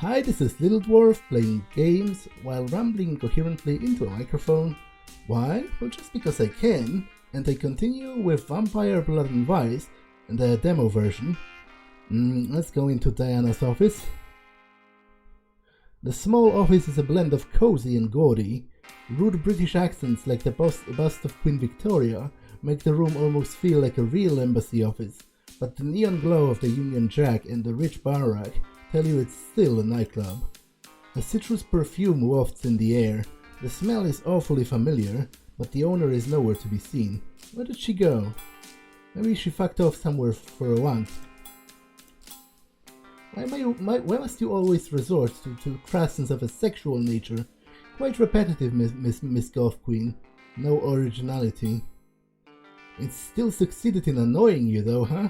Hi, this is Little Dwarf playing games while rambling incoherently into a microphone. Why? Well, just because I can, and I continue with Vampire Blood and Vice and the demo version. Let's go into Diana's office. The small office is a blend of cozy and gaudy. Rude British accents like the bust of Queen Victoria make the room almost feel like a real embassy office, but the neon glow of the Union Jack and the rich bar rack tell you it's still a nightclub. A citrus perfume wafts in the air. The smell is awfully familiar, but the owner is nowhere to be seen. Where did she go? Maybe she fucked off somewhere for a wank. Why must you always resort to crassness of a sexual nature? Quite repetitive, Miss Golf Queen. No originality. It still succeeded in annoying you though, huh?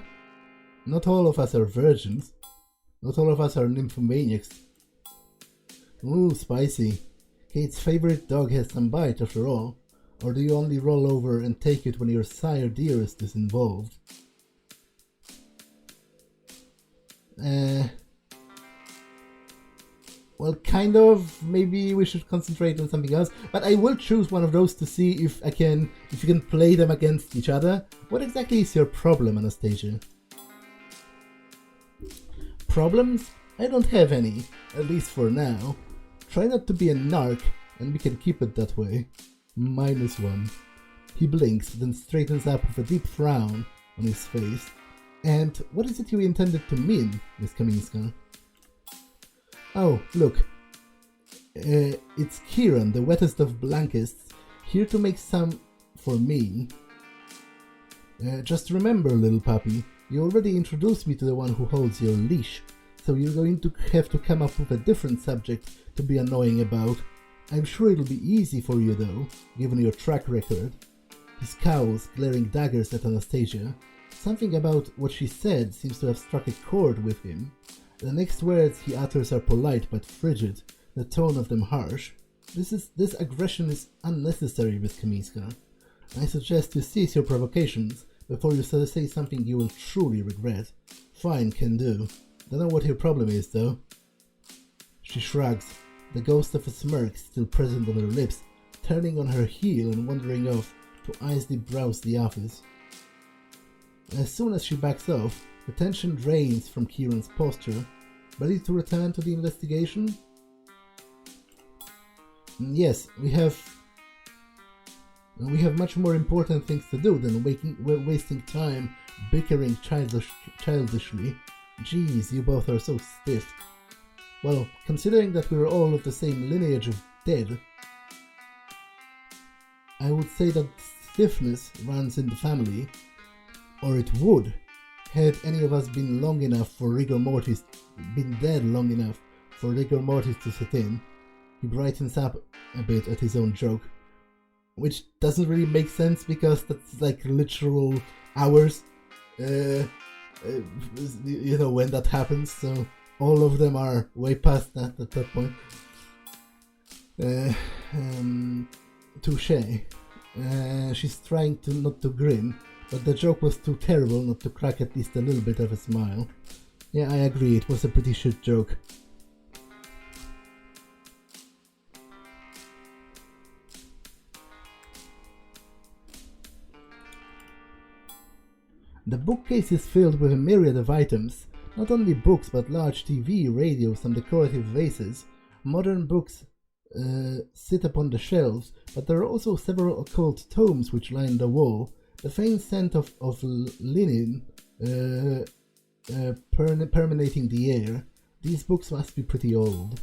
Not all of us are virgins. Not all of us are nymphomaniacs. Ooh, spicy. Kate's favorite dog has some bite after all. Or do you only roll over and take it when your sire dearest is involved? Well, kind of. Maybe we should concentrate on something else. But I will choose one of those to see if you can play them against each other. What exactly is your problem, Anastasia? Problems? I don't have any, at least for now. Try not to be a narc, and we can keep it that way. -1. He blinks, then straightens up with a deep frown on his face. And what is it you intended to mean, Miss Kaminska? Oh, look. It's Kieran, the wettest of blankets, here to make some for me. Just remember, little puppy, you already introduced me to the one who holds your leash, so you're going to have to come up with a different subject to be annoying about. I'm sure it'll be easy for you though, given your track record. He scowls, glaring daggers at Anastasia. Something about what she said seems to have struck a chord with him. The next words he utters are polite but frigid, the tone of them harsh. This aggression is unnecessary, Miss Kaminska. I suggest you cease your provocations before you say something you will truly regret. Fine, can do. Don't know what your problem is, though. She shrugs, the ghost of a smirk still present on her lips, turning on her heel and wandering off to idly browse the office. As soon as she backs off, the tension drains from Kieran's posture. Ready to return to the investigation? Yes, we have much more important things to do than wasting time bickering childishly. Jeez, you both are so stiff. Well, considering that we're all of the same lineage of dead, I would say that stiffness runs in the family, or it would, had any of us been dead long enough for rigor mortis to set in. He brightens up a bit at his own joke, which doesn't really make sense because that's like literal hours, you know, when that happens, so all of them are way past that at that point. Touché. She's trying not to grin, but the joke was too terrible not to crack at least a little bit of a smile. Yeah, I agree, it was a pretty shit joke. The bookcase is filled with a myriad of items, not only books but large TV, radios and decorative vases. Modern books sit upon the shelves, but there are also several occult tomes which line the wall. The faint scent of linen permeating the air. These books must be pretty old.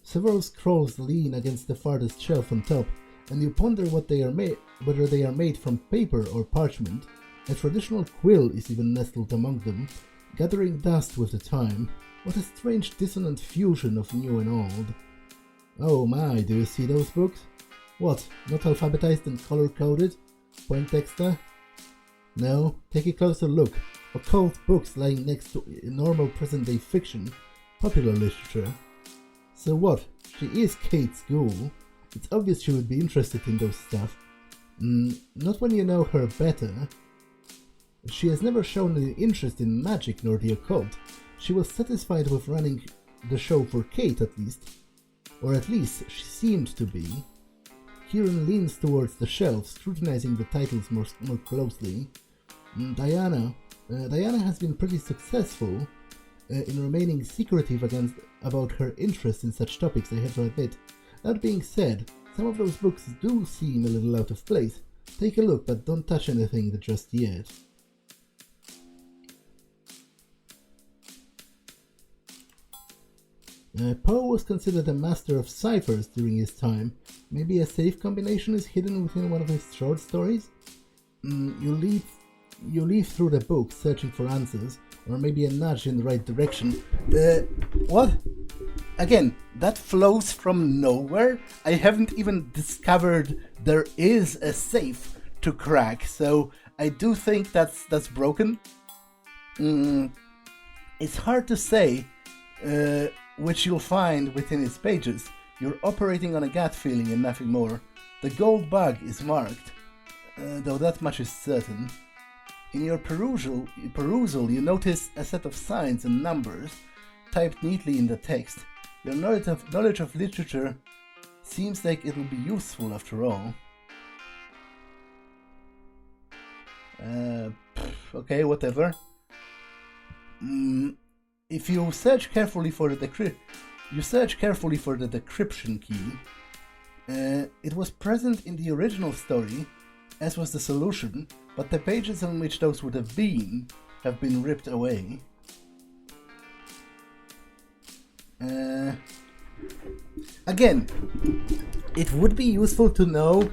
Several scrolls lean against the farthest shelf on top, and you ponder whether they are made from paper or parchment. A traditional quill is even nestled among them, gathering dust with the time. What a strange dissonant fusion of new and old. Oh my, do you see those books? What, not alphabetized and color-coded? Poindexter? No, take a closer look. Occult books lying next to normal present-day fiction, popular literature. So what? She is Kate's ghoul. It's obvious she would be interested in those stuff. Not when you know her better. She has never shown any interest in magic nor the occult. She was satisfied with running the show for Kate at least. Or at least she seemed to be. Kieran leans towards the shelf, scrutinizing the titles more closely. Diana has been pretty successful in remaining secretive about her interest in such topics, I have to admit. That being said, some of those books do seem a little out of place. Take a look, but don't touch anything just yet. Poe was considered a master of ciphers during his time. Maybe a safe combination is hidden within one of his short stories? You leaf through the book searching for answers, or maybe a nudge in the right direction. What? Again, that flows from nowhere. I haven't even discovered there is a safe to crack, so I do think that's broken. It's hard to say which you'll find within its pages. You're operating on a gut feeling and nothing more. The gold bug is marked, though that much is certain. In your perusal, you notice a set of signs and numbers typed neatly in the text. Your knowledge of literature seems like it'll be useful after all. Okay, whatever. If you search carefully for the decryption key, it was present in the original story, as was the solution, but the pages on which those would have been ripped away. Again, it would be useful to know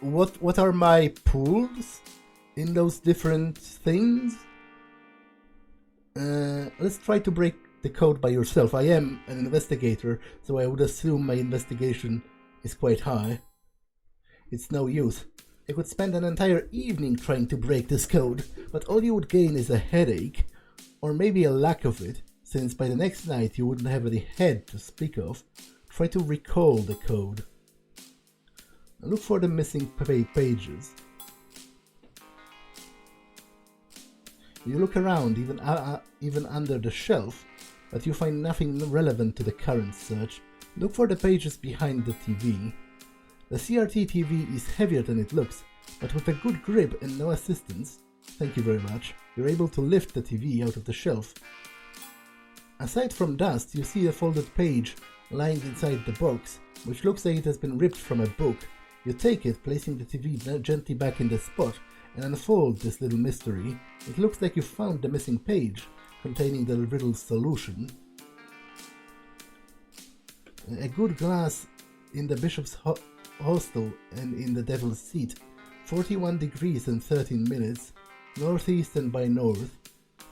what are my pools in those different things. Let's try to break the code by yourself. I am an investigator, so I would assume my investigation is quite high. It's no use. I could spend an entire evening trying to break this code, but all you would gain is a headache, or maybe a lack of it, since by the next night you wouldn't have any head to speak of. Try to recall the code. Look for the missing pages. You look around, even under the shelf, but you find nothing relevant to the current search. Look for the pages behind the TV. The CRT TV is heavier than it looks, but with a good grip and no assistance, thank you very much, you're able to lift the TV out of the shelf. Aside from dust, you see a folded page lying inside the box, which looks like it has been ripped from a book. You take it, placing the TV gently back in the spot, and unfold this little mystery. It looks like you found the missing page containing the riddle's solution. A good glass in the bishop's hostel and in the devil's seat. 41 degrees and 13 minutes. Northeast and by north.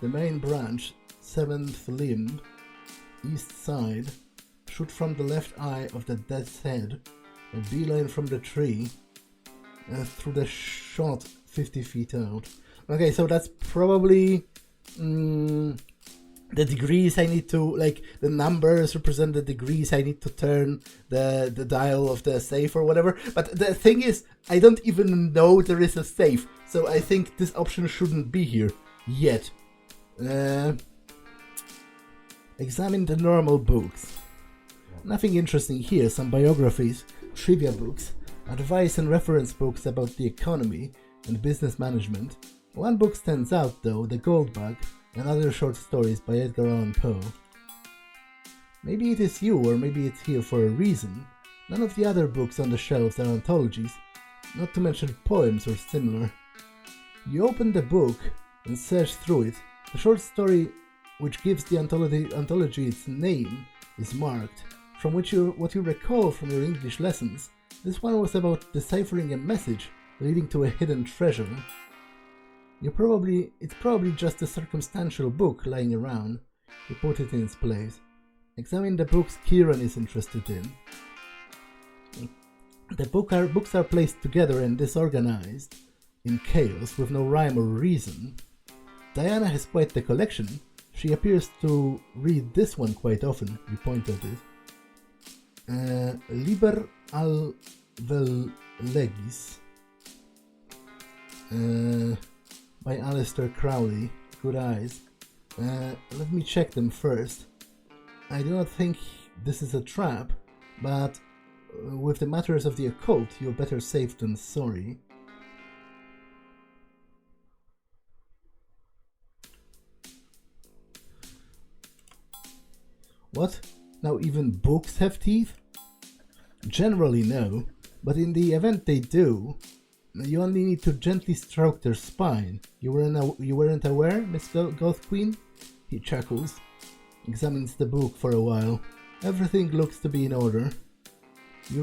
The main branch, 7th limb, east side. Shoot from the left eye of the death's head. A beeline from the tree. Through the shot 50 feet out. Okay, so that's probably the degrees I need to, like, the numbers represent the degrees I need to turn the dial of the safe or whatever. But the thing is, I don't even know there is a safe, so I think this option shouldn't be here yet. Examine the normal books. Nothing interesting here. Some biographies, trivia books, advice and reference books about the economy and business management. One book stands out though, The Gold Bug, and other short stories by Edgar Allan Poe. Maybe it is you, or maybe it's here for a reason. None of the other books on the shelves are anthologies, not to mention poems or similar. You open the book and search through it. The short story which gives the anthology its name is marked. From what you recall from your English lessons, this one was about deciphering a message leading to a hidden treasure. It's probably just a circumstantial book lying around. You put it in its place. Examine the books Kieran is interested in. The books are placed together and disorganized, in chaos with no rhyme or reason. Diana has quite the collection. She appears to read this one quite often. You point at it. Liber al vel legis. By Aleister Crowley. Good eyes. Let me check them first. I do not think this is a trap, but with the matters of the occult, you're better safe than sorry. What? Now even books have teeth? Generally no, but in the event they do, you only need to gently stroke their spine. You weren't aware, Miss Goth Queen? He chuckles, examines the book for a while. Everything looks to be in order. You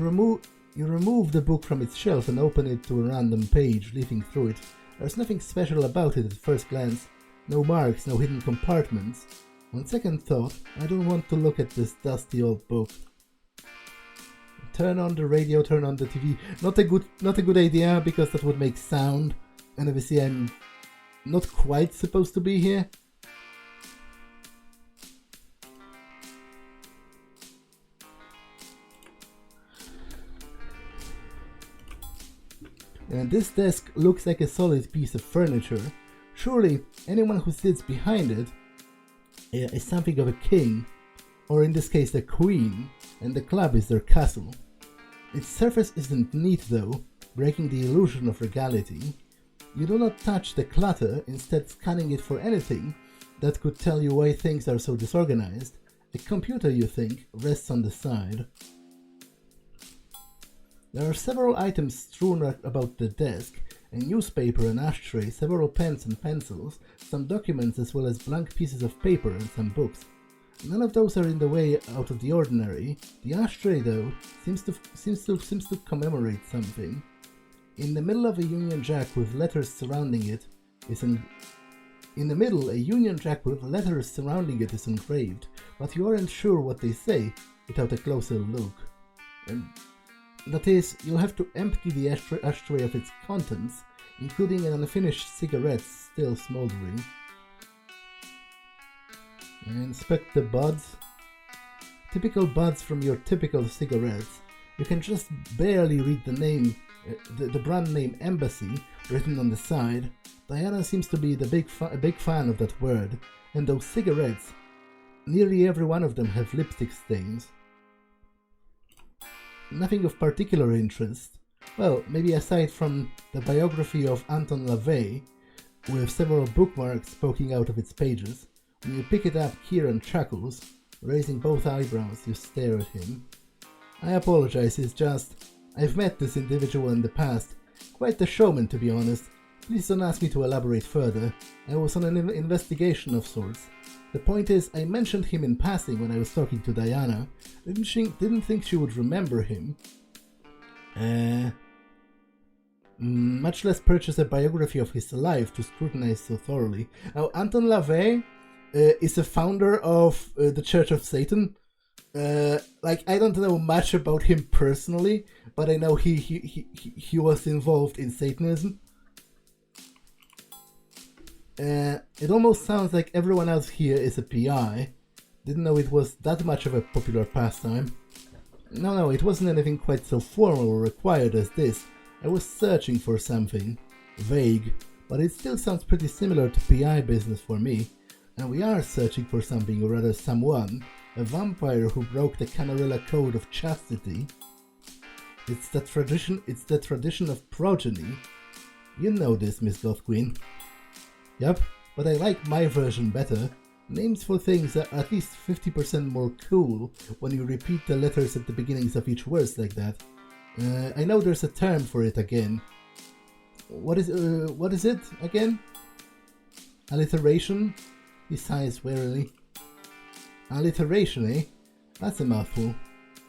remove the book from its shelf and open it to a random page, leafing through it. There's nothing special about it at first glance. No marks, no hidden compartments. On second thought, I don't want to look at this dusty old book. Turn on the radio, turn on the TV. Not a good idea, because that would make sound, and obviously I'm not quite supposed to be here. And this desk looks like a solid piece of furniture. Surely anyone who sits behind it is something of a king, or in this case a queen, and the club is their castle. Its surface isn't neat though, breaking the illusion of regality. You do not touch the clutter, instead scanning it for anything that could tell you why things are so disorganized. A computer, you think, rests on the side. There are several items strewn about the desk, a newspaper, an ashtray, several pens and pencils, some documents as well as blank pieces of paper and some books. None of those are in the way out of the ordinary. The ashtray, though, seems to commemorate something. In the middle of a Union Jack with letters surrounding it is engraved, but you aren't sure what they say without a closer look. That is, you'll have to empty the ashtray of its contents, including an unfinished cigarette still smoldering. Inspect the buds. Typical buds from your typical cigarettes. You can just barely read the name, the brand name Embassy written on the side. Diana seems to be a big fan of that word, and those cigarettes, nearly every one of them have lipstick stains. Nothing of particular interest. Well, maybe aside from the biography of Anton LaVey, with several bookmarks poking out of its pages. When you pick it up, Kieran chuckles. Raising both eyebrows, you stare at him. I apologize, it's just... I've met this individual in the past. Quite the showman, to be honest. Please don't ask me to elaborate further. I was on an investigation of sorts. The point is, I mentioned him in passing when I was talking to Diana. Didn't think she would remember him. Much less purchase a biography of his life to scrutinize so thoroughly. Now, Anton LaVey is a founder of the Church of Satan. I don't know much about him personally, but I know he was involved in Satanism. It almost sounds like everyone else here is a PI. Didn't know it was that much of a popular pastime. No, it wasn't anything quite so formal or required as this. I was searching for something. Vague, but it still sounds pretty similar to PI business for me. And we are searching for something, or rather someone. A vampire who broke the Camarilla code of chastity. It's the tradition of progeny. You know this, Miss Goth Queen. Yep, but I like my version better. Names for things are at least 50% more cool when you repeat the letters at the beginnings of each verse like that. I know there's a term for it again. What is it again? Alliteration? He sighs wearily. Alliteration, eh? That's a mouthful.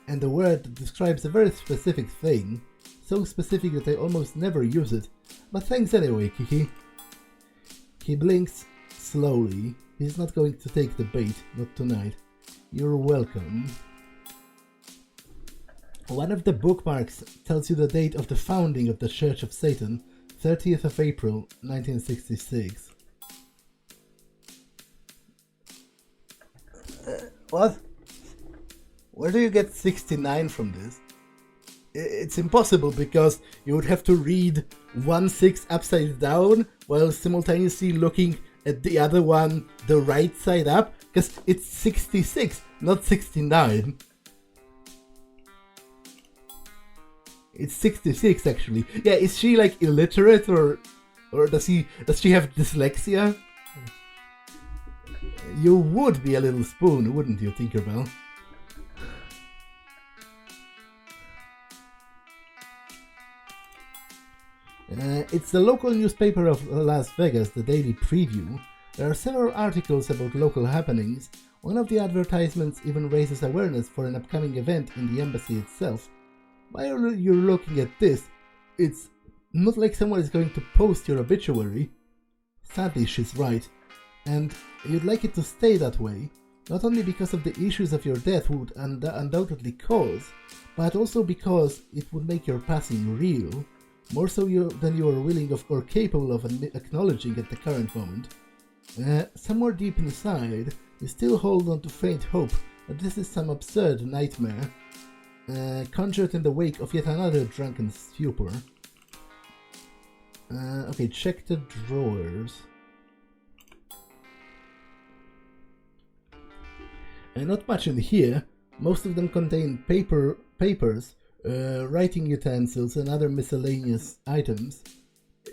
And a word that describes a very specific thing. So specific that I almost never use it. But thanks anyway, Kiki. He blinks slowly. He's not going to take the bait, not tonight. You're welcome. One of the bookmarks tells you the date of the founding of the Church of Satan, 30th of April, 1966. What? Where do you get 69 from this? It's impossible because you would have to read 1/6 upside down while simultaneously looking and the other one the right side up? Because it's 66, not 69. It's 66 actually. Yeah, is she like illiterate or does she have dyslexia? You would be a little spoon, wouldn't you, Tinkerbell? It's the local newspaper of Las Vegas, the Daily Preview. There are several articles about local happenings. One of the advertisements even raises awareness for an upcoming event in the embassy itself. While you're looking at this, it's not like someone is going to post your obituary. Sadly, she's right. And you'd like it to stay that way, not only because of the issues of your death would undoubtedly cause, but also because it would make your passing real. More so than you are willing or capable of acknowledging at the current moment. Somewhere deep inside, you still hold on to faint hope that this is some absurd nightmare, conjured in the wake of yet another drunken stupor. Okay, check the drawers. Not much in here. Most of them contain papers, writing utensils and other miscellaneous items.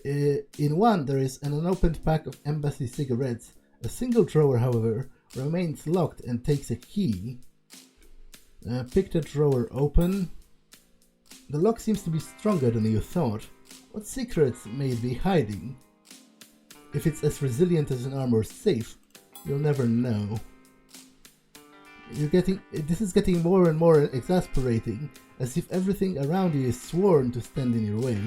In one there is an unopened pack of embassy cigarettes. A single drawer, however, remains locked and takes a key. Pick the drawer open. The lock seems to be stronger than you thought. What secrets may it be hiding? If it's as resilient as an armor safe, you'll never know. This is getting more and more exasperating, as if everything around you is sworn to stand in your way.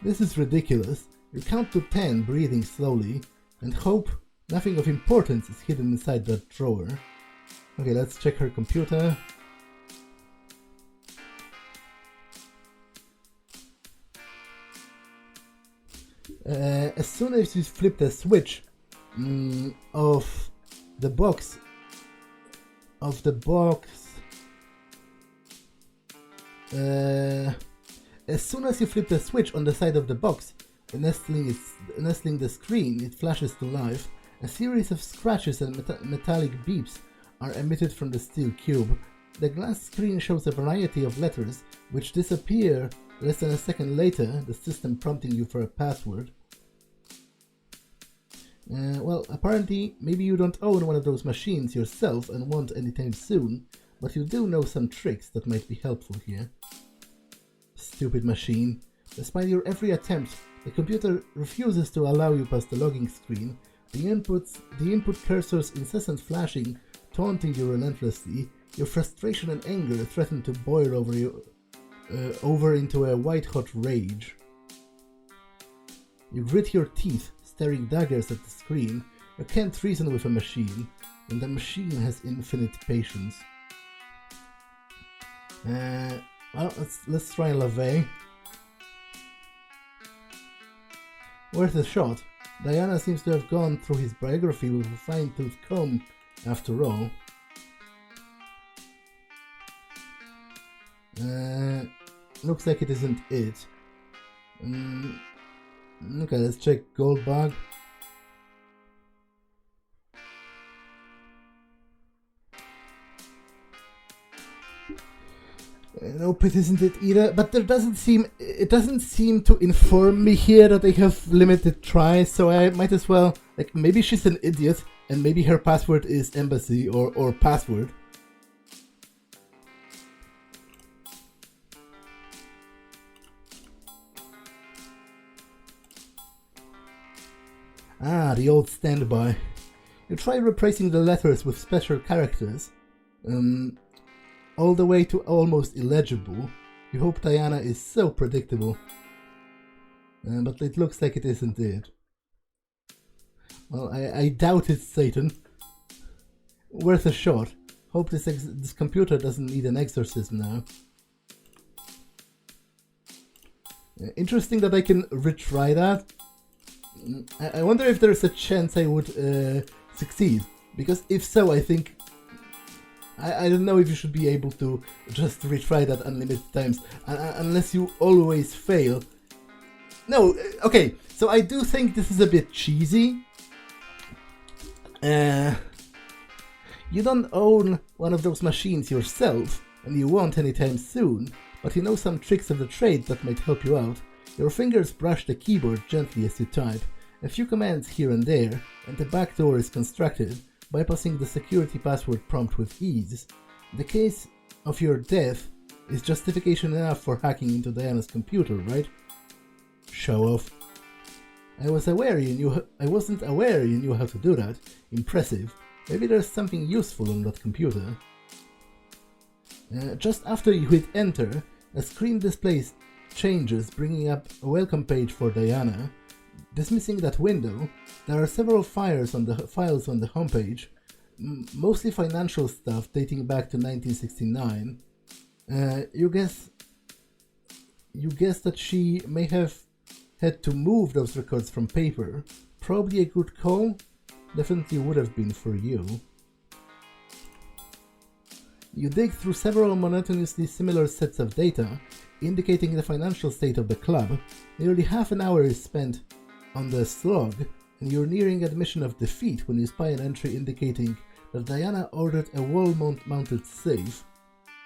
This is ridiculous. You count to 10, breathing slowly, and hope nothing of importance is hidden inside that drawer. Okay, let's check her computer. As soon as you flip the switch of the box, as soon as you flip the switch on the side of the box, nestling the screen, it flashes to life. A series of scratches and metallic beeps are emitted from the steel cube. The glass screen shows a variety of letters, which disappear less than a second later, the system prompting you for a password. Well, apparently, maybe you don't own one of those machines yourself and won't anytime soon, but you do know some tricks that might be helpful here. Stupid machine. Despite your every attempt, the computer refuses to allow you past the logging screen. The input cursor's incessant flashing, taunting you relentlessly. Your frustration and anger threaten to boil over into a white-hot rage. You grit your teeth, staring daggers at the screen. You can't reason with a machine, and the machine has infinite patience. Well, let's try LaVey. Worth a shot. Diana seems to have gone through his biography with a fine-tooth comb, after all. Looks like it isn't it. Okay, let's check Goldbug. Nope, it isn't it either. But it doesn't seem to inform me here that they have limited tries. So I might as well, like, maybe she's an idiot and maybe her password is embassy or password. Ah, the old standby. You try replacing the letters with special characters, all the way to almost illegible. You hope Diana is so predictable. But it looks like it isn't it. Well, I doubt it's Satan. Worth a shot. Hope this computer doesn't need an exorcism now. Interesting that I can retry that. I wonder if there's a chance I would succeed, because if so, I think I don't know if you should be able to just retry that unlimited times unless you always fail. No, okay, so I do think this is a bit cheesy, You don't own one of those machines yourself, and you won't anytime soon, but you know some tricks of the trade that might help you out. Your fingers brush the keyboard gently as you type, a few commands here and there, and the back door is constructed, bypassing the security password prompt with ease. The case of your death is justification enough for hacking into Diana's computer, right? Show off. I wasn't aware you knew how to do that. Impressive. Maybe there's something useful on that computer. Just after you hit enter, a screen displays changes, bringing up a welcome page for Diana. Dismissing that window, there are several files on the homepage, mostly financial stuff dating back to 1969. You guess that she may have had to move those records from paper. Probably a good call. Definitely would have been for you. You dig through several monotonously similar sets of data, indicating the financial state of the club. Nearly half an hour is spent on the slog, and you're nearing admission of defeat when you spy an entry indicating that Diana ordered a wall-mounted safe.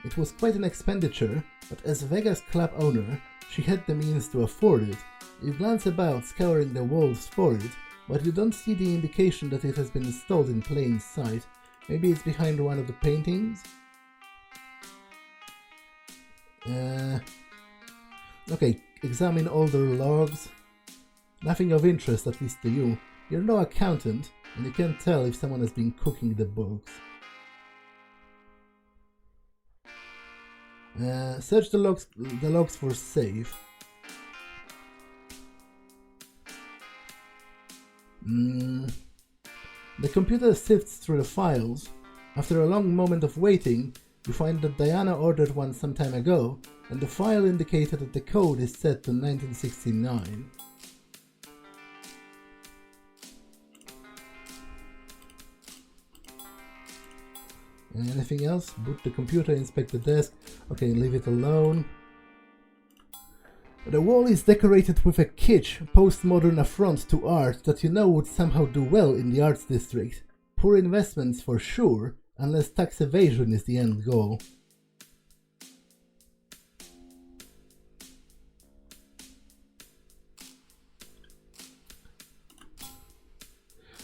It was quite an expenditure, but as Vega's club owner, she had the means to afford it. You glance about, scouring the walls for it, but you don't see the indication that it has been installed in plain sight. Maybe it's behind one of the paintings? Okay, examine older logs. Nothing of interest, at least to you. You're no accountant, and you can't tell if someone has been cooking the books. Search the logs for safe. The computer sifts through the files. After a long moment of waiting, you find that Diana ordered one some time ago, and the file indicated that the code is set to 1969. Anything else? Boot the computer, inspect the desk. Okay, leave it alone. The wall is decorated with a kitsch, postmodern affront to art that you know would somehow do well in the arts district. Poor investments for sure, unless tax evasion is the end goal.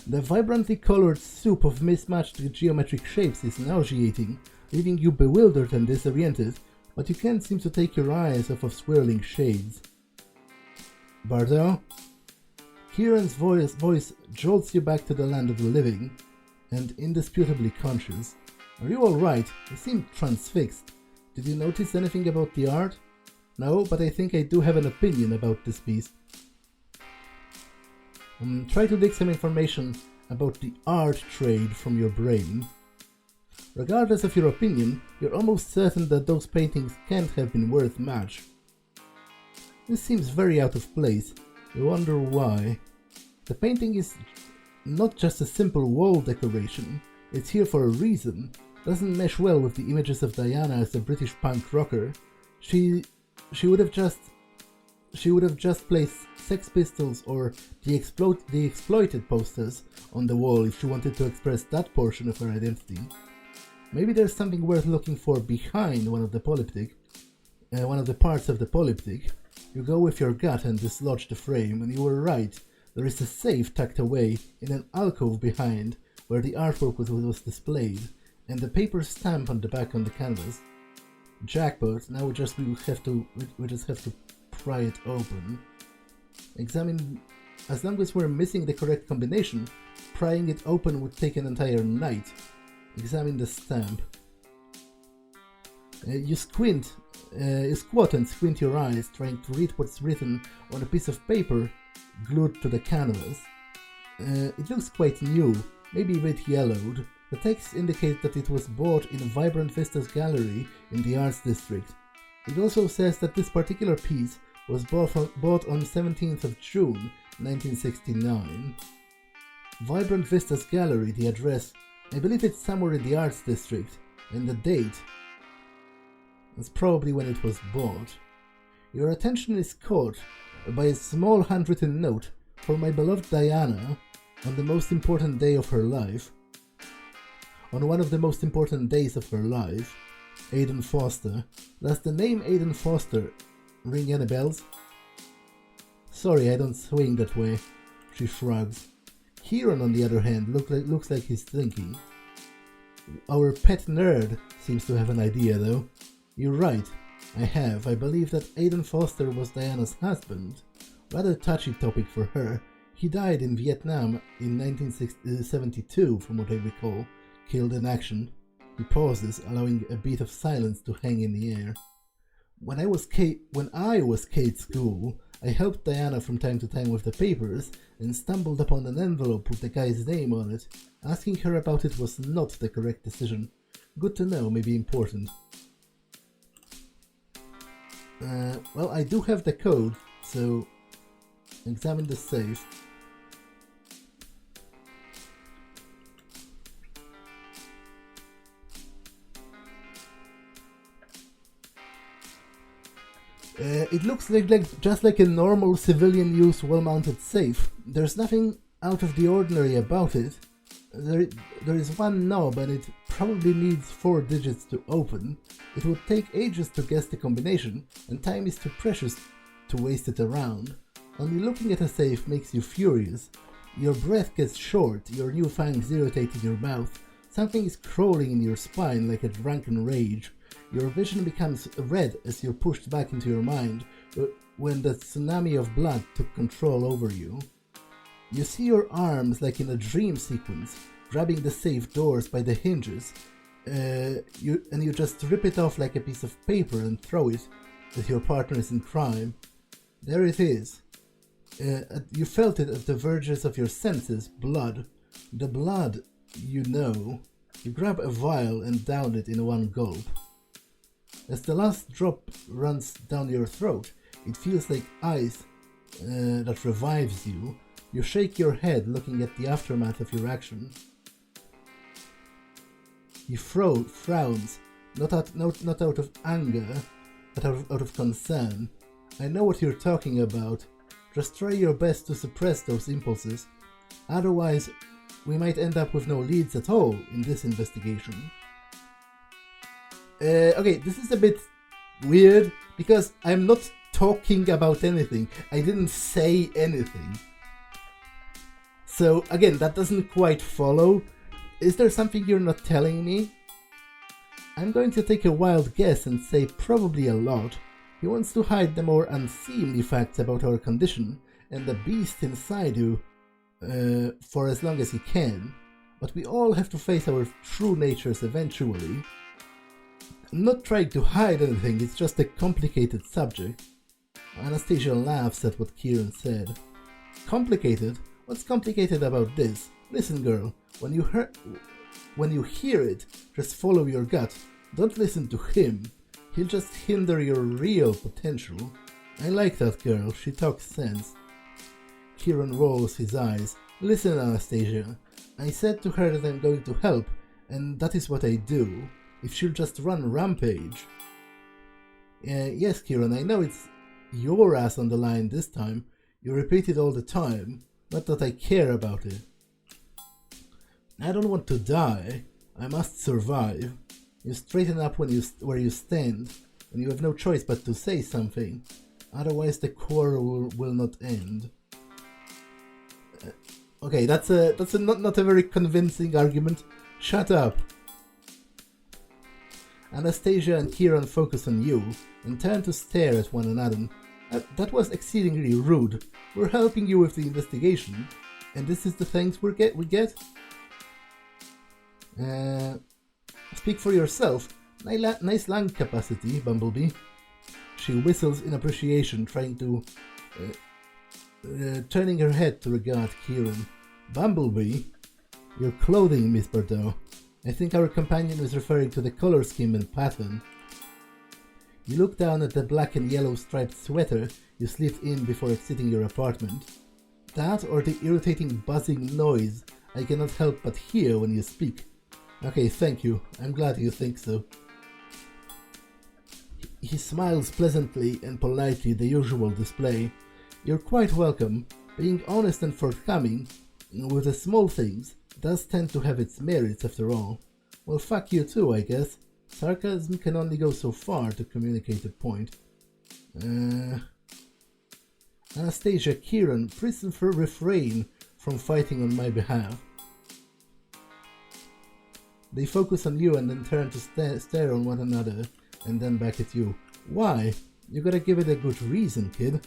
The vibrantly colored soup of mismatched geometric shapes is nauseating, leaving you bewildered and disoriented, but you can't seem to take your eyes off of swirling shades. Bardo? Kieran's voice jolts you back to the land of the living, and indisputably conscious. Are you alright? You seem transfixed. Did you notice anything about the art? No, but I think I do have an opinion about this piece. Try to dig some information about the art trade from your brain. Regardless of your opinion, you're almost certain that those paintings can't have been worth much. This seems very out of place. You wonder why. The painting is not just a simple wall decoration. It's here for a reason. Doesn't mesh well with the images of Diana as a British punk rocker. She would have just placed Sex Pistols or the Exploited posters on the wall if she wanted to express that portion of her identity. Maybe there's something worth looking for behind one of the parts of the polyptych. You go with your gut and dislodge the frame, and you were right. There is a safe tucked away in an alcove behind, where the artwork was displayed, and the paper stamp on the back on the canvas. Jackpot! Now we just have to pry it open. Examine. As long as we're missing the correct combination, prying it open would take an entire night. Examine the stamp. You squat and squint your eyes, trying to read what's written on a piece of paper glued to the canvas. It looks quite new, maybe a bit yellowed. The text indicates that it was bought in Vibrant Vistas Gallery in the Arts District. It also says that this particular piece was bought on 17th of June 1969. Vibrant Vistas Gallery, the address, I believe it's somewhere in the Arts District, and the date is probably when it was bought. Your attention is caught by a small handwritten note for my beloved Diana. On the most important day of her life, on one of the most important days of her life, Aiden Foster. Does the name Aiden Foster ring any bells? Sorry, I don't swing that way, she shrugs. Kieran, on the other hand, looks like he's thinking. Our pet nerd seems to have an idea, though. You're right, I believe that Aiden Foster was Diana's husband. Rather touchy topic for her. He died in Vietnam in 1972, from what I recall, killed in action. He pauses, allowing a beat of silence to hang in the air. When I was Kate's school, I helped Diana from time to time with the papers and stumbled upon an envelope with the guy's name on it. Asking her about it was not the correct decision. Good to know, may be important. Well, I do have the code, so examine the safe. It looks just like a normal civilian use well-mounted safe. There's nothing out of the ordinary about it. There is one knob and it probably needs 4 digits to open. It would take ages to guess the combination, and time is too precious to waste it around. Only looking at a safe makes you furious. Your breath gets short, your new fangs irritate in your mouth. Something is crawling in your spine like a drunken rage. Your vision becomes red as you're pushed back into your mind when the tsunami of blood took control over you. You see your arms like in a dream sequence, grabbing the safe doors by the hinges, and you just rip it off like a piece of paper and throw it at your partners in crime. There it is. You felt it at the verges of your senses, blood. The blood, you know. You grab a vial and down it in one gulp. As the last drop runs down your throat, it feels like ice that revives you. You shake your head, looking at the aftermath of your action. He frowns, not out of anger, but out of concern. I know what you're talking about. Just try your best to suppress those impulses. Otherwise, we might end up with no leads at all in this investigation. Okay, this is a bit weird, because I'm not talking about anything. I didn't say anything. So, again, that doesn't quite follow. Is there something you're not telling me? I'm going to take a wild guess and say probably a lot. He wants to hide the more unseemly facts about our condition and the beast inside you for as long as he can. But we all have to face our true natures eventually. I'm not trying to hide anything, it's just a complicated subject. Anastasia laughs at what Kieran said. Complicated? What's complicated about this? Listen, girl, when you hear it, just follow your gut. Don't listen to him. He'll just hinder your real potential. I like that girl, she talks sense. Kieran rolls his eyes. Listen, Anastasia, I said to her that I'm going to help, and that is what I do. If she'll just run rampage. Yes, Kieran, I know it's your ass on the line this time. You repeat it all the time. Not that I care about it. I don't want to die. I must survive. You straighten up where you stand, and you have no choice but to say something. Otherwise the quarrel will not end. Okay, that's not a very convincing argument. Shut up. Anastasia and Kieran focus on you and turn to stare at one another. That was exceedingly rude. We're helping you with the investigation, and this is the thanks we get? Speak for yourself. Nice lung capacity, Bumblebee. She whistles in appreciation, turning her head to regard Kieran. Bumblebee? Your clothing, Miss Bordeaux. I think our companion was referring to the color scheme and pattern. You look down at the black and yellow striped sweater you slipped in before exiting your apartment. That or the irritating buzzing noise I cannot help but hear when you speak. Okay, thank you. I'm glad you think so. He smiles pleasantly and politely, the usual display. You're quite welcome. Being honest and forthcoming With the small things, it does tend to have its merits after all. Well, fuck you too, I guess. Sarcasm can only go so far to communicate a point. Anastasia, Kieran, please refrain from fighting on my behalf. They focus on you and then turn to stare on one another, and then back at you. Why? You gotta give it a good reason, kid.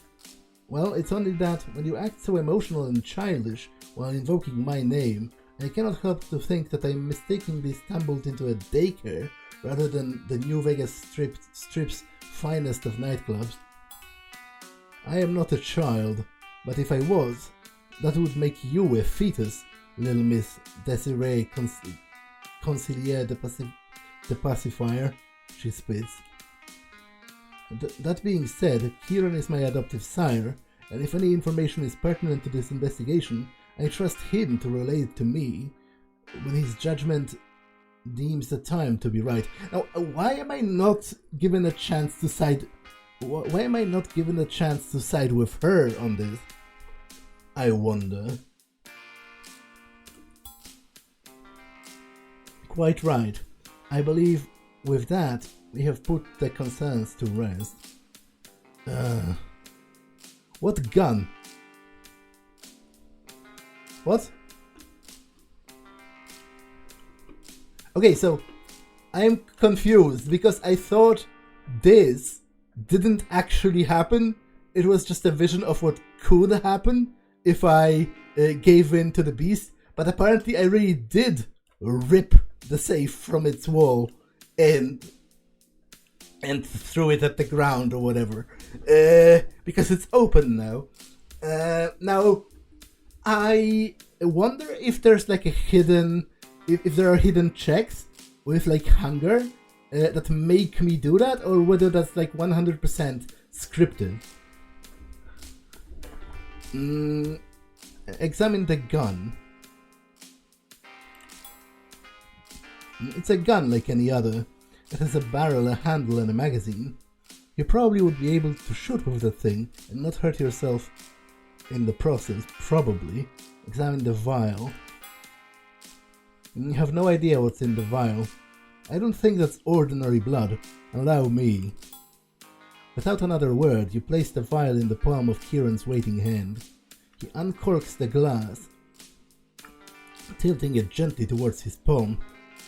Well, it's only that when you act so emotional and childish while invoking my name, I cannot help to think that I mistakenly stumbled into a daycare rather than the New Vegas Strip's finest of nightclubs. I am not a child, but if I was, that would make you a fetus, little Miss Desiree Conciliere the pacifier, she spits. That being said, Kieran is my adoptive sire, and if any information is pertinent to this investigation, I trust him to relay it to me when his judgment deems the time to be right. Now, why am I not given a chance to side? Why am I not given a chance to side with her on this? I wonder. Quite right. I believe with that we have put the concerns to rest. What gun? What? Okay, so I am confused because I thought this didn't actually happen. It was just a vision of what could happen if I gave in to the beast. But apparently I really did rip the safe from its wall and threw it at the ground or whatever. Because it's open now. Now, I wonder if there's like a hidden... If there are hidden checks with like hunger that make me do that, or whether that's like 100% scripted. Examine the gun. It's a gun like any other. It has a barrel, a handle, and a magazine. You probably would be able to shoot with that thing and not hurt yourself in the process, probably. Examine the vial. You have no idea what's in the vial. I don't think that's ordinary blood. Allow me. Without another word, you place the vial in the palm of Kieran's waiting hand. He uncorks the glass, tilting it gently towards his palm,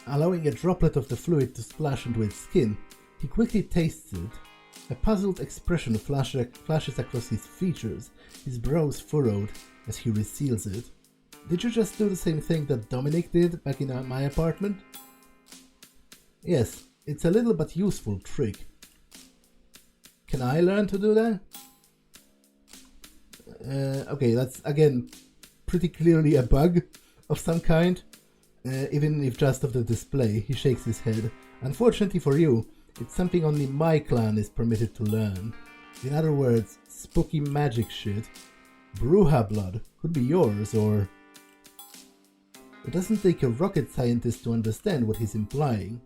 allowing a droplet of the fluid to splash into its skin. He quickly tastes it. A puzzled expression flashes across his features, his brows furrowed as he reseals it. Did you just do the same thing that Dominic did back in my apartment? Yes, it's a little but useful trick. Can I learn to do that? Okay, that's again pretty clearly a bug of some kind, even if just of the display. He shakes his head. Unfortunately for you, it's something only my clan is permitted to learn. In other words, spooky magic shit. Bruja blood could be yours, or... It doesn't take a rocket scientist to understand what he's implying.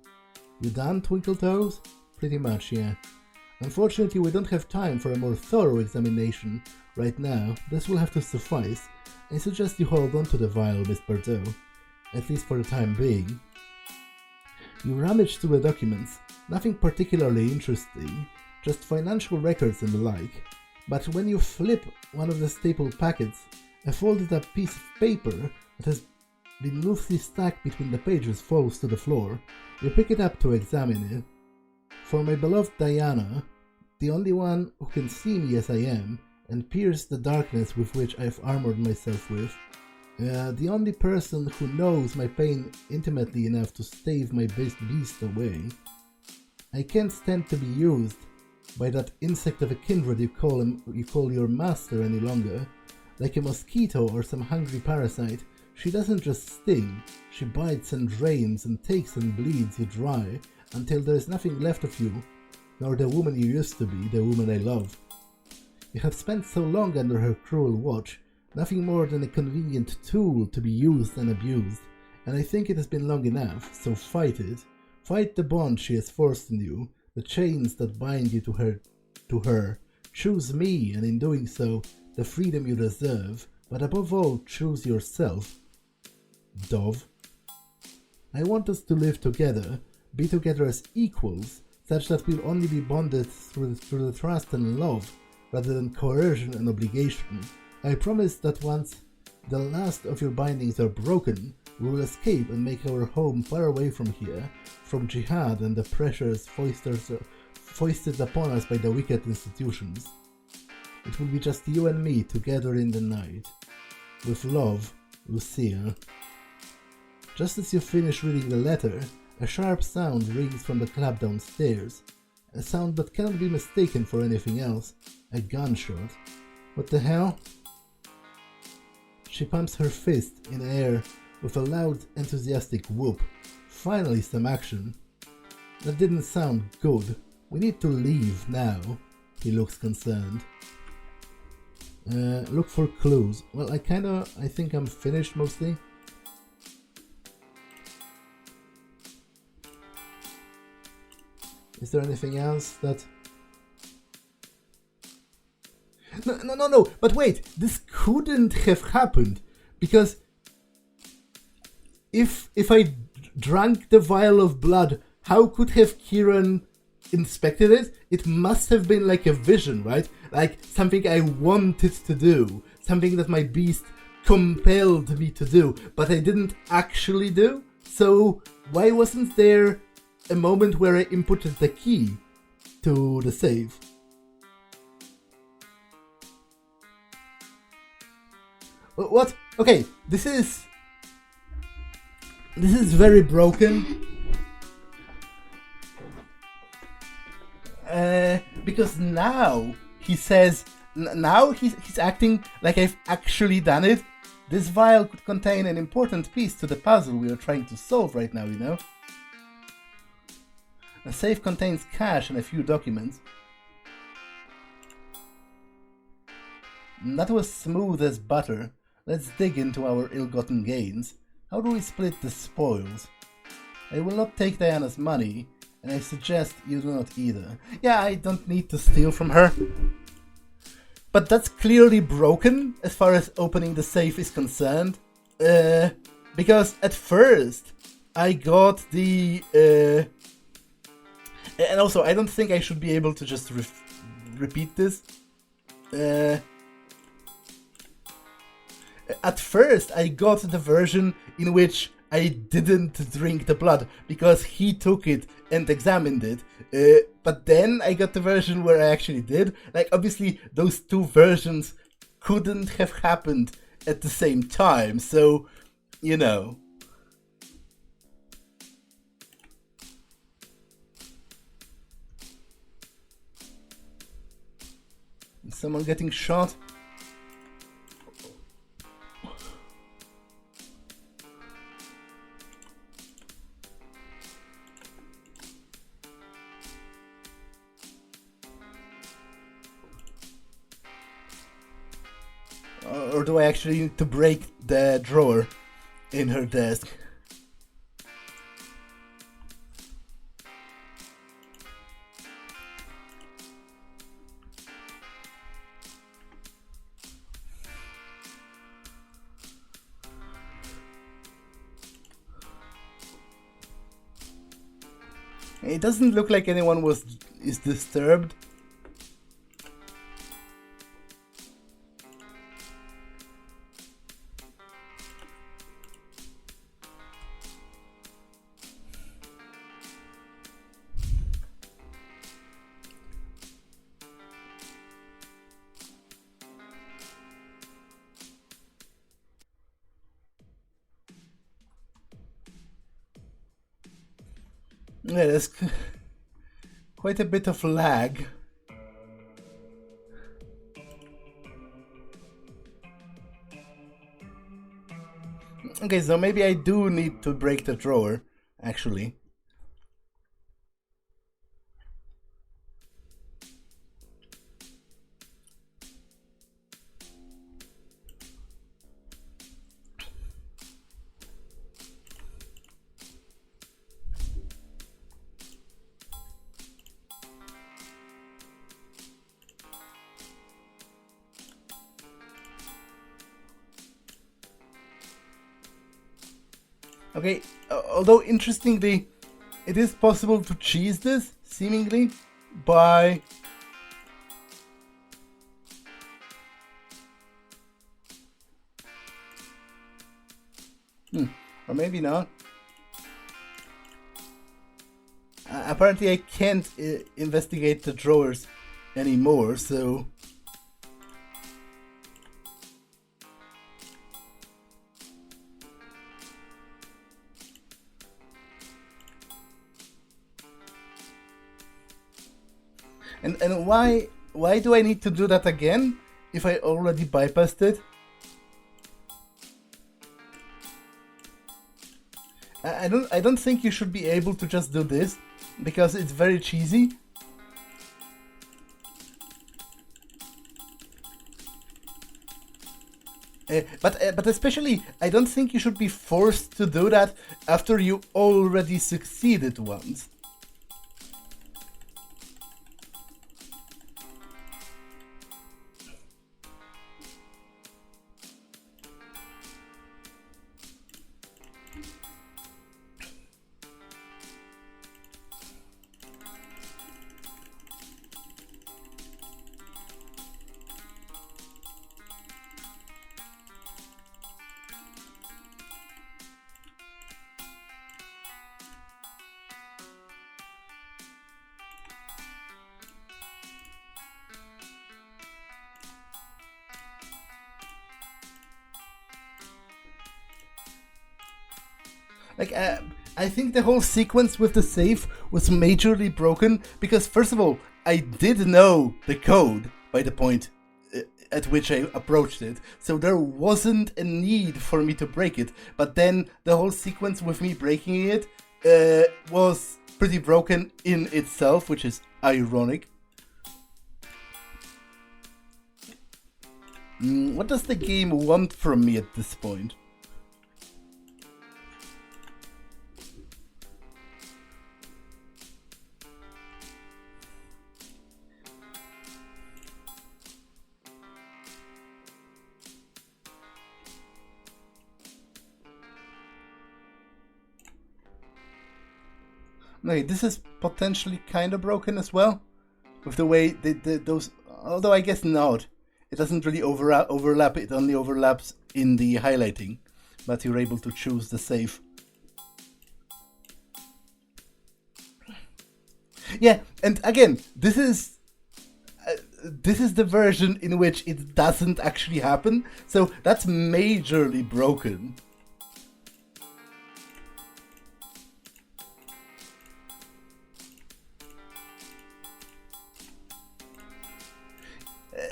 You done, Twinkletoes? Pretty much, yeah. Unfortunately, we don't have time for a more thorough examination right now. This will have to suffice. I suggest you hold on to the vial, Miss Bordeaux. At least for the time being. You rummage through the documents. Nothing particularly interesting. Just financial records and the like. But when you flip one of the stapled packets, a folded up piece of paper that has been loosely stacked between the pages falls to the floor. You pick it up to examine it. For my beloved Diana, the only one who can see me as I am, and pierce the darkness with which I've armored myself with, the only person who knows my pain intimately enough to stave my beast away. I can't stand to be used by that insect of a kindred you call your master any longer. Like a mosquito or some hungry parasite, she doesn't just sting, she bites and drains and takes and bleeds you dry until there is nothing left of you, nor the woman you used to be, the woman I love. You have spent so long under her cruel watch, nothing more than a convenient tool to be used and abused, and I think it has been long enough, so fight it. Fight the bond she has forced on you, the chains that bind you to her. Choose me, and in doing so, the freedom you deserve, but above all, choose yourself. Dove. I want us to live together, be together as equals, such that we'll only be bonded through the trust and love, rather than coercion and obligation. I promise that once the last of your bindings are broken, we will escape and make our home far away from here, from jihad and the pressures foisted upon us by the wicked institutions. It will be just you and me together in the night. With love, Lucille. Just as you finish reading the letter, a sharp sound rings from the club downstairs. A sound that cannot be mistaken for anything else. A gunshot. What the hell? She pumps her fist in air with a loud, enthusiastic whoop. Finally some action. That didn't sound good. We need to leave now. He looks concerned. Look for clues. Well, I think I'm finished mostly. Is there anything else that... No, but wait, this couldn't have happened, because if I drank the vial of blood, how could have Kieran inspected it? It must have been like a vision, right? Like something I wanted to do, something that my beast compelled me to do, but I didn't actually do. So why wasn't there a moment where I inputted the key to the save? What? Okay, this is very broken. Because now he says, now he's acting like I've actually done it. This vial could contain an important piece to the puzzle we are trying to solve right now, you know? The safe contains cash and a few documents. That was smooth as butter. Let's dig into our ill-gotten gains. How do we split the spoils? I will not take Diana's money, and I suggest you do not either. Yeah, I don't need to steal from her. But that's clearly broken as far as opening the safe is concerned. Because at first I got the... and also, I don't think I should be able to just repeat this. At first, I got the version in which I didn't drink the blood, because he took it and examined it. But then I got the version where I actually did. Like, obviously, those two versions couldn't have happened at the same time, so, you know. Someone getting shot? Or do I actually need to break the drawer in her desk? It doesn't look like anyone is disturbed. Yeah, there's quite a bit of lag. Okay, so maybe I do need to break the drawer, actually. Okay, although interestingly, it is possible to cheese this, seemingly, by... Or maybe not. Apparently I can't investigate the drawers anymore, so... And why do I need to do that again if I already bypassed it? I don't think you should be able to just do this because it's very cheesy. But especially, I don't think you should be forced to do that after you already succeeded once. Like, I think the whole sequence with the safe was majorly broken because, first of all, I did know the code by the point at which I approached it, so there wasn't a need for me to break it. But then the whole sequence with me breaking it was pretty broken in itself, which is ironic. What does the game want from me at this point? Okay, this is potentially kind of broken as well, with the way those. Although I guess not, it doesn't really overlap. It only overlaps in the highlighting, but you're able to choose the save. Yeah, and again, this is the version in which it doesn't actually happen, so that's majorly broken.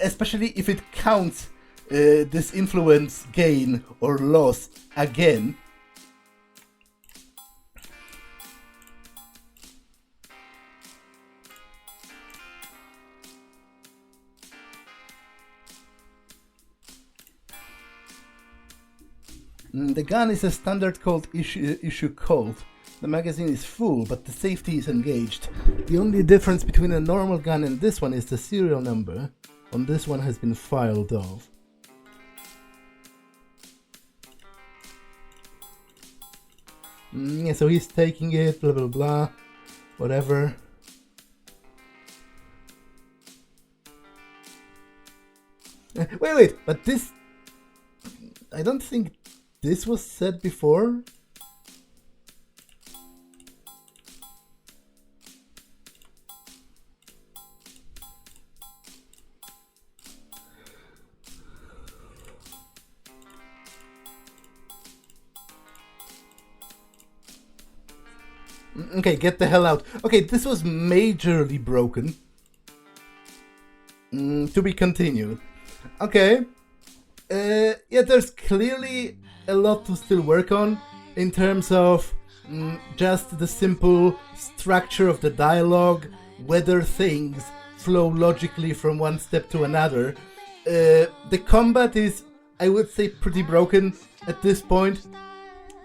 Especially if it counts this influence gain or loss again. The gun is a standard Colt issue Colt. The magazine is full, but the safety is engaged. The only difference between a normal gun and this one is the serial number. On this one has been filed off. Yeah, so he's taking it, blah blah blah, whatever. Wait, but this... I don't think this was said before. Okay, get the hell out. Okay, this was majorly broken. To be continued. Okay. Yeah, there's clearly a lot to still work on in terms of just the simple structure of the dialogue, whether things flow logically from one step to another. The combat is, I would say, pretty broken at this point.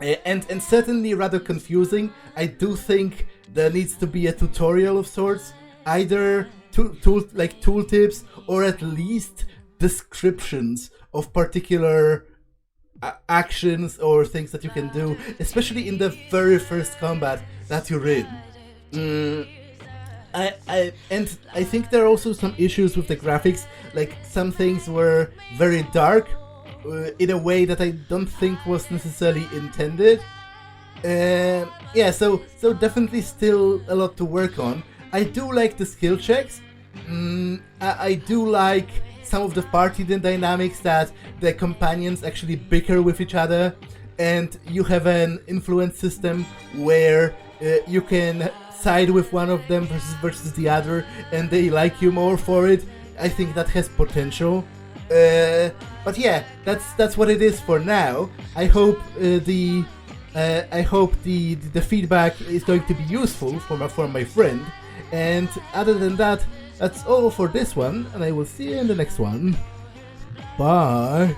And certainly rather confusing. I do think there needs to be a tutorial of sorts, either tooltips or at least descriptions of particular actions or things that you can do, especially in the very first combat that you're in. I think there are also some issues with the graphics. Like, some things were very dark in a way that I don't think was necessarily intended. Yeah, so definitely still a lot to work on. I do like the skill checks. I do like some of the party dynamics, that the companions actually bicker with each other, and you have an influence system where you can side with one of them versus the other, and they like you more for it. I think that has potential. But yeah, that's what it is for now. I hope the feedback is going to be useful for my friend. And other than that, that's all for this one, and I will see you in the next one. Bye.